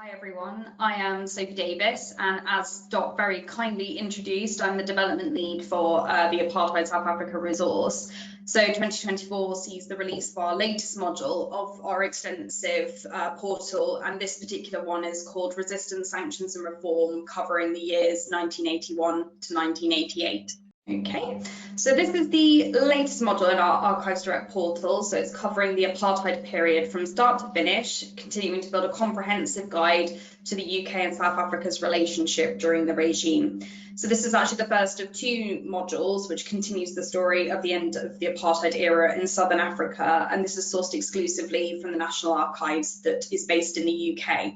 Hi everyone, I am Sophie Davis, and as Dot very kindly introduced, I'm the development lead for the Apartheid South Africa resource. So 2024 sees the release of our latest module of our extensive portal, and this particular one is called Resistance, Sanctions and Reform, covering the years 1981 to 1988. Okay, so this is the latest module in our Archives Direct portal. So it's covering the apartheid period from start to finish, continuing to build a comprehensive guide to the UK and South Africa's relationship during the regime. So this is actually the first of two modules, which continues the story of the end of the apartheid era in Southern Africa. And this is sourced exclusively from the National Archives that is based in the UK.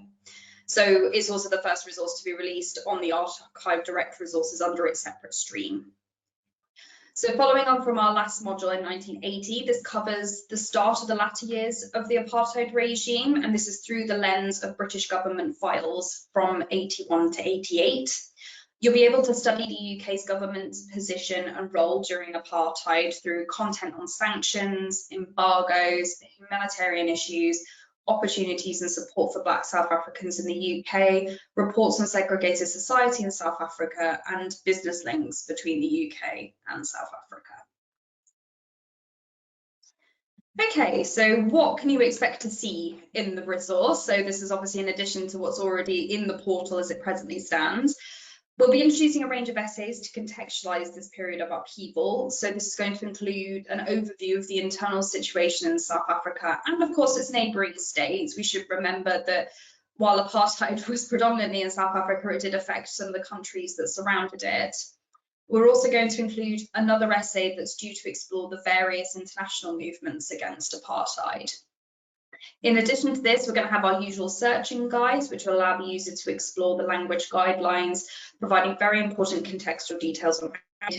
So it's also the first resource to be released on the Archive Direct resources under its separate stream. So following on from our last module in 1980, this covers the start of the latter years of the apartheid regime, and this is through the lens of British government files from 81 to 88. You'll be able to study the UK's government's position and role during apartheid through content on sanctions, embargoes, humanitarian issues, opportunities and support for Black South Africans in the UK, reports on segregated society in South Africa, and business links between the UK and South Africa. Okay, so what can you expect to see in the resource? So this is obviously in addition to what's already in the portal as it presently stands. We'll be introducing a range of essays to contextualise this period of upheaval. So this is going to include an overview of the internal situation in South Africa and of course its neighbouring states. We should remember that while apartheid was predominantly in South Africa, it did affect some of the countries that surrounded it. We're also going to include another essay that's due to explore the various international movements against apartheid. In addition to this, we're going to have our usual searching guides, which will allow the user to explore the language guidelines, providing very important contextual details on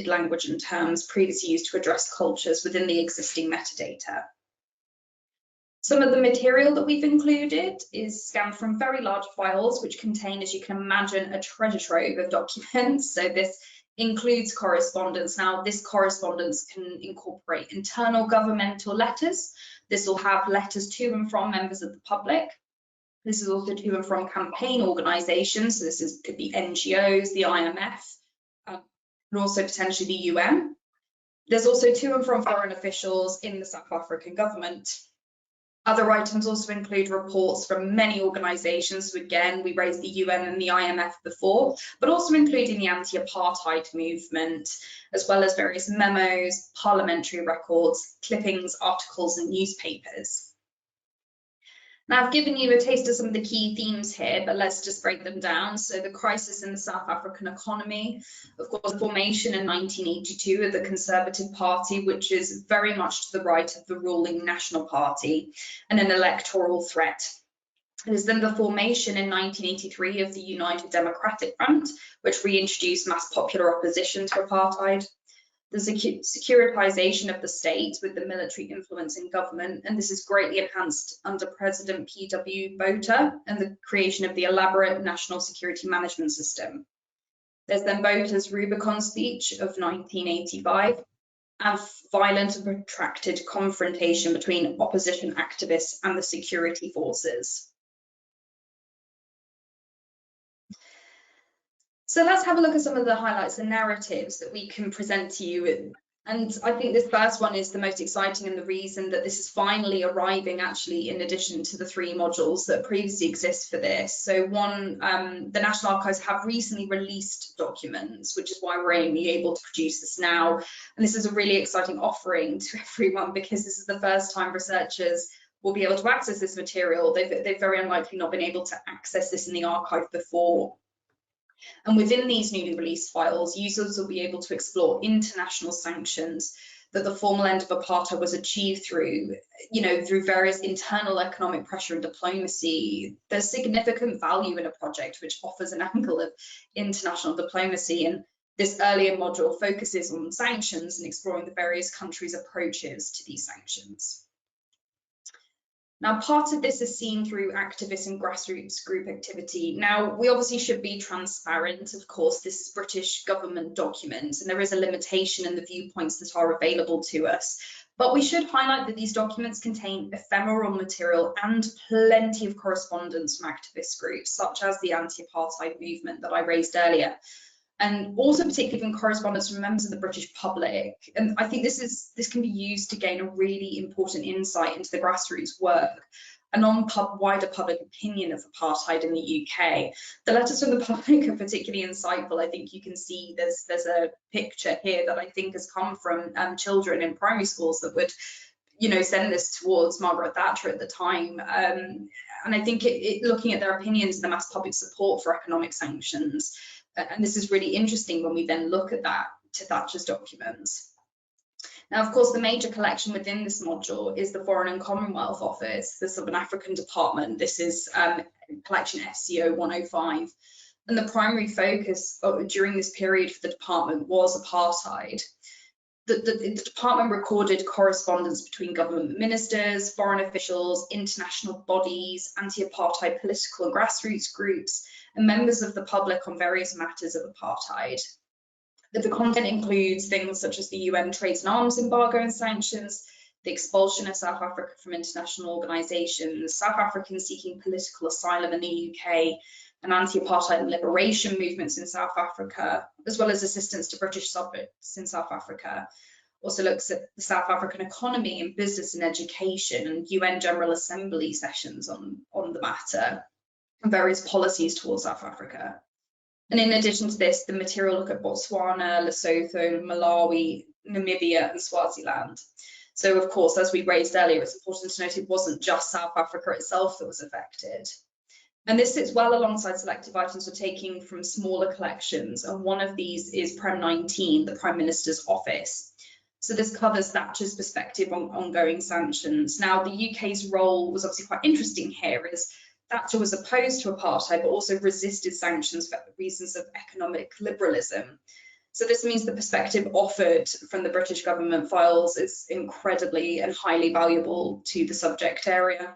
language and terms previously used to address cultures within the existing metadata. Some of the material that we've included is scanned from very large files, which contain, as you can imagine, a treasure trove of documents. So this includes correspondence. Now, this correspondence can incorporate internal governmental letters. This will have letters to and from members of the public. This is also to and from campaign organisations. So this could be NGOs, the IMF, and also potentially the UN. There's also to and from foreign officials in the South African government. Other items also include reports from many organisations. So again, we raised the UN and the IMF before, but also including the anti-apartheid movement, as well as various memos, parliamentary records, clippings, articles and newspapers. Now, I've given you a taste of some of the key themes here, but let's just break them down. So the crisis in the South African economy, of course, the formation in 1982 of the Conservative Party, which is very much to the right of the ruling National Party, and an electoral threat. There's then the formation in 1983 of the United Democratic Front, which reintroduced mass popular opposition to apartheid. The securitization of the state with the military influence in government, and this is greatly enhanced under President P.W. Botha and the creation of the elaborate national security management system. There's then Botha's Rubicon speech of 1985 and violent and protracted confrontation between opposition activists and the security forces. So let's have a look at some of the highlights and narratives that we can present to you. And I think this first one is the most exciting, and the reason that this is finally arriving actually in addition to the three modules that previously exist for this. So one, the National Archives have recently released documents, which is why we're only able to produce this now. And this is a really exciting offering to everyone because this is the first time researchers will be able to access this material. They've very unlikely not been able to access this in the archive before. And within these newly released files, users will be able to explore international sanctions that the formal end of apartheid was achieved through, through various internal economic pressure and diplomacy. There's significant value in a project which offers an angle of international diplomacy, and this earlier module focuses on sanctions and exploring the various countries' approaches to these sanctions. Now, part of this is seen through activist and grassroots group activity. Now, we obviously should be transparent. Of course, this is British government documents, and there is a limitation in the viewpoints that are available to us. But we should highlight that these documents contain ephemeral material and plenty of correspondence from activist groups, such as the anti-apartheid movement that I raised earlier, and also particularly from correspondence from members of the British public. And I think this can be used to gain a really important insight into the grassroots work and on wider public opinion of apartheid in the UK. The letters from the public are particularly insightful. I think you can see there's a picture here that I think has come from children in primary schools that would, you know, send this towards Margaret Thatcher at the time. And I think looking at their opinions and the mass public support for economic sanctions, and this is really interesting when we then look at that to Thatcher's documents. Now, of course, the major collection within this module is the Foreign and Commonwealth Office, the Southern African Department. This is collection FCO 105. And the primary focus during this period for the department was apartheid. The department recorded correspondence between government ministers, foreign officials, international bodies, anti-apartheid political and grassroots groups, and members of the public on various matters of apartheid. The content includes things such as the UN trade and arms embargo and sanctions, the expulsion of South Africa from international organisations, South Africans seeking political asylum in the UK, and anti-apartheid and liberation movements in South Africa, as well as assistance to British subjects in South Africa. Also looks at the South African economy and business and education, and UN General Assembly sessions on the matter, and various policies towards South Africa. And in addition to this, the material look at Botswana, Lesotho, Malawi, Namibia, and Swaziland. So, of course, as we raised earlier, it's important to note it wasn't just South Africa itself that was affected. And this sits well alongside selective items we're taking from smaller collections. And one of these is Prem 19, the Prime Minister's Office. So this covers Thatcher's perspective on ongoing sanctions. Now, the UK's role was obviously quite interesting here, as Thatcher was opposed to apartheid, but also resisted sanctions for reasons of economic liberalism. So this means the perspective offered from the British government files is incredibly and highly valuable to the subject area.